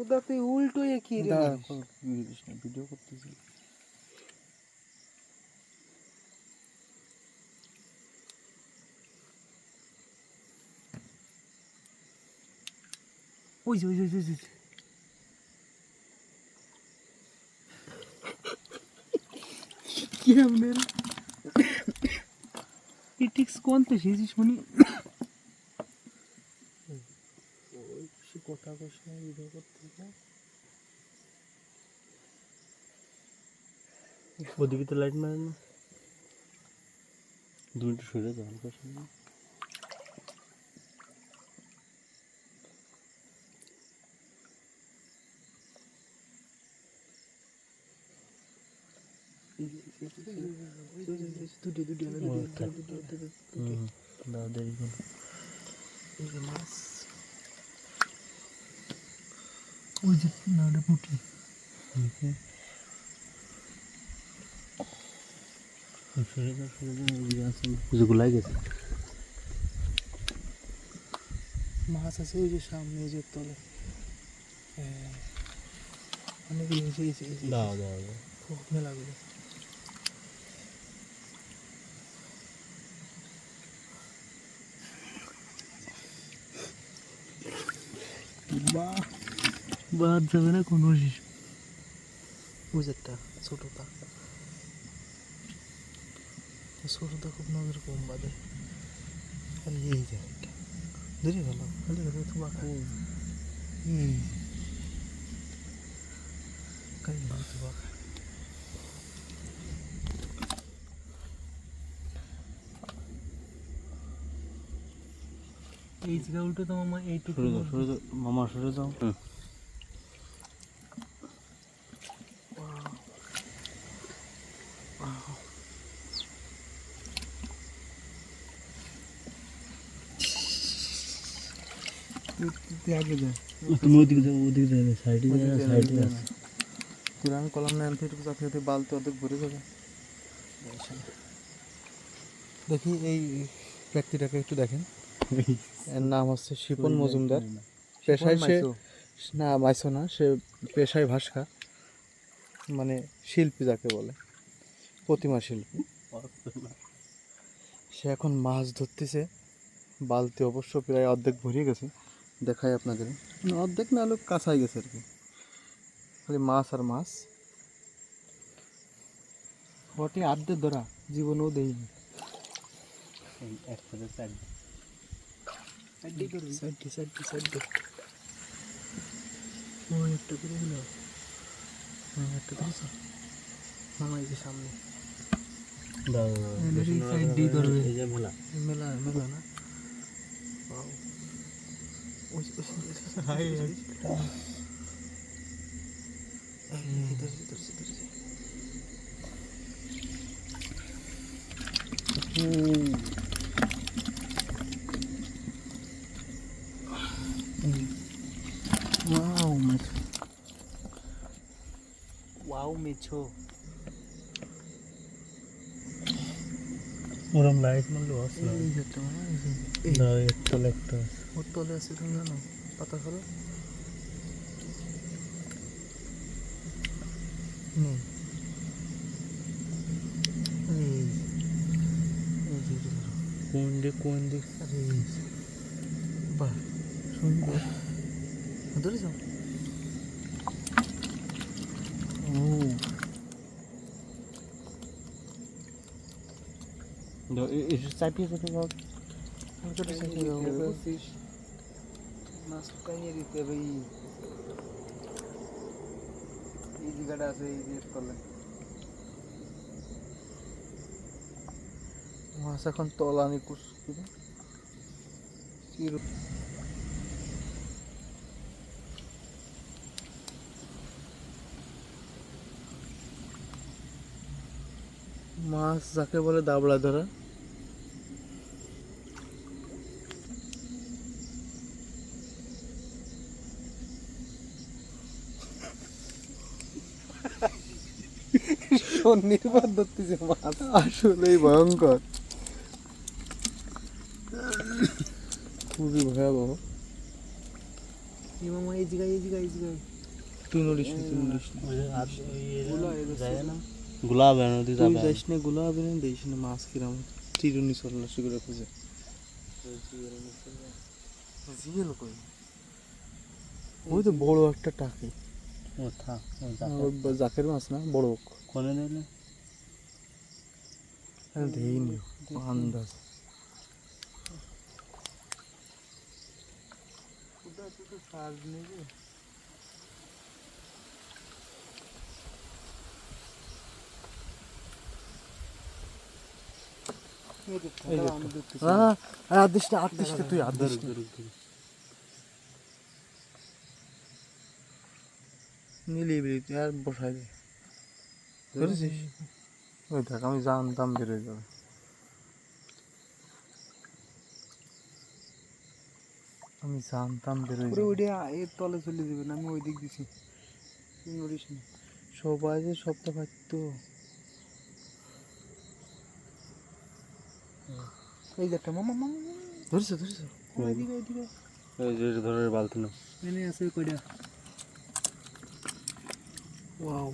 ওদাতে উল্টো কি রে ভিডিও করতেছি। ওই যে ওই যে ওই যে কি আমাদের ইটিক্স কোনতে সেজিস মানে ওই সে কথা কইছ না ভিডিও করতেছে। ওদিকে তো লাইট মারে না, 2 মিনিট সরে যাও হালকা সরে। দাও দেরি করো। এই যে মাছ ওই যে নাড়ে পুঁটি সরে যাও ওদিকে আছে যেগুলাই গেছে। মাছ আছে ওই যে সামনে এই যে তলে অনেকগুলো দাও দাও দাও খুব মেলাগুলো বাদ যাবে না কোনো শিশু বুঝেরটা ছোটটা ছোটটা খুব নজর কম বাদে খালি এই জায়গাটা ধরে গেল খালি তো বাঁকা খালি তো বাঁকা এই জায়গা উল্টো তো মামা এইটুকু সরে যাও মামা সরে যাও। আগে যা তুমি ওদিকে যাও সাইডে যাও পুরান কলম নেন থেকে যাতে বালতি অর্ধেক ভরে যাবে। দেখি এই ব্যক্তিটাকে একটু দেখেন, এর নাম হচ্ছে শিপন মজুমদার। পেশায় সে না মাইছো না, সে পেশায় ভাস্কর, মানে শিল্পী যাকে বলে, প্রতিমা শিল্পী। সে এখন মাছ ধরতেছে, বালতি অবশ্য প্রায় অর্ধেক ভরিয়ে গেছে, দেখাই আপনাদের, অর্ধেক না হলেও কাছাই গেছে আর কি, খালি মাছ আর মাছ। ওটি আর্ধে ধরা জীবনেও দেয়নি। ওই একটা করে দিল, একটা ধরেছ মামা এই যে সামনে সাইড দিয়ে ধরবে, মেলা মেলা মেলা না ওয়াও মেছো ওরম লাইট মারলে আসে এই যেটা না একটা একটা ওর তলে আছে, তুমি জানো পাতা ফেলো নেই। কোন দিক আরে বাহ সুন্দর ধরে যাও। চাপিয়ে যেতে যাও, মাছ কাইয়ে দিতে হবে। এই জায়গাটা আছে, এই যে করলেন মাছ এখন তলানি কুচকুচে মাছ যাকে বলে দাবড়া ধরা। নির্বাদ ধরতেছে মাছ, আসলেই ভয়ঙ্কর, খুবই ভয়াবহ। এই মামা এই জায়গায় তুই নড়িস না, তুই নড়িস না। গুলাব নদী তুই যাইস না, গোলাপ এনে দিস না, মাছ কিরাম চিরুনি চল্লা করে খুঁজে। জিয়েল কই? ওই তো বড় একটা টাকি, ও থাক জাকের মাছ না, বড় কোনে দিলে দেইনি আন্দাজ। আদিসটা তুই আদিসটা নিলি বিলি তুই আর বসাই দে, ধরেছিস? ওই দেখ আমি জানতাম বেরোয় যাবে। আমি জানতাম বেরোয় পুরো যাবে। ওইটা এর তলে চলে যাবে না, আমি ওই দিক দিছি তুই নড়িস না। সবাই যে সপ্তাহ পাইতো। এই যে একটা মামা মামা ধরেছে ধরেছে। এদিকে এই যে ধরে বালতি না। এনে আছে কয়টা। ওয়াও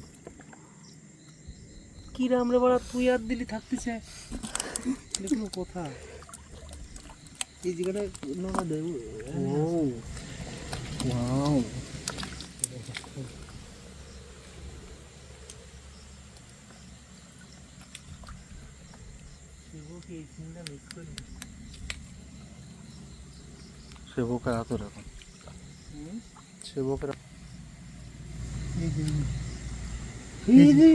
কি রাম রে বড়া, তুই আর দিলি থাকতেছে কোনো কথা। এই জায়গাটা নোনা দেব। ও ওয়াও, সেবকের হাতে রাখুন, সেবকের এই যে